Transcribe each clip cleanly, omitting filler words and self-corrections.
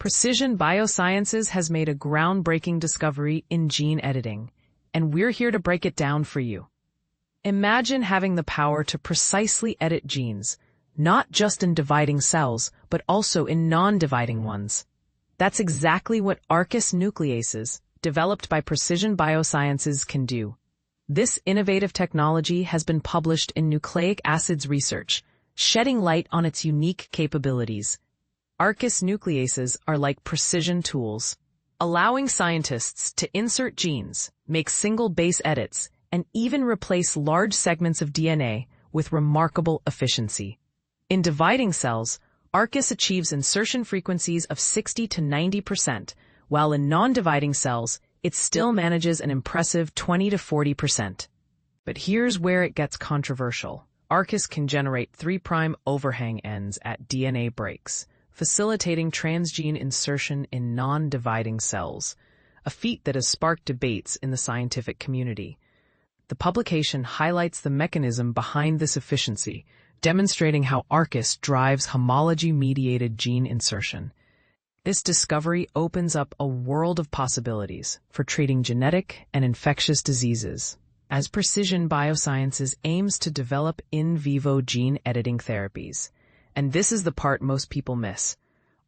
Precision BioSciences has made a groundbreaking discovery in gene editing, and we're here to break it down for you. Imagine having the power to precisely edit genes, not just in dividing cells, but also in non-dividing ones. That's exactly what ARCUS nucleases, developed by Precision BioSciences, can do. This innovative technology has been published in Nucleic Acids Research, shedding light on its unique capabilities. ARCUS nucleases are like precision tools, allowing scientists to insert genes, make single base edits, and even replace large segments of DNA with remarkable efficiency. In dividing cells, ARCUS achieves insertion frequencies of 60 to 90%, while in non-dividing cells, it still manages an impressive 20 to 40%. But here's where it gets controversial. ARCUS can generate 3' overhang ends at DNA breaks, facilitating transgene insertion in non-dividing cells, a feat that has sparked debates in the scientific community. The publication highlights the mechanism behind this efficiency, demonstrating how ARCUS drives homology-mediated gene insertion. This discovery opens up a world of possibilities for treating genetic and infectious diseases, as Precision BioSciences aims to develop in vivo gene editing therapies. And this is the part most people miss.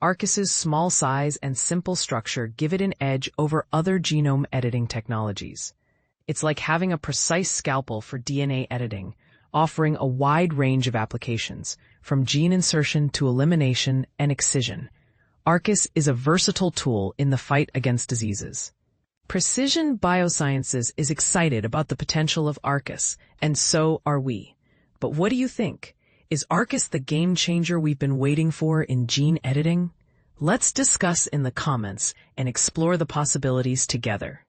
ARCUS's small size and simple structure give it an edge over other genome editing technologies. It's like having a precise scalpel for DNA editing, offering a wide range of applications, from gene insertion to elimination and excision. ARCUS is a versatile tool in the fight against diseases. Precision BioSciences is excited about the potential of ARCUS, and so are we. But what do you think? Is ARCUS the game changer we've been waiting for in gene editing? Let's discuss in the comments and explore the possibilities together.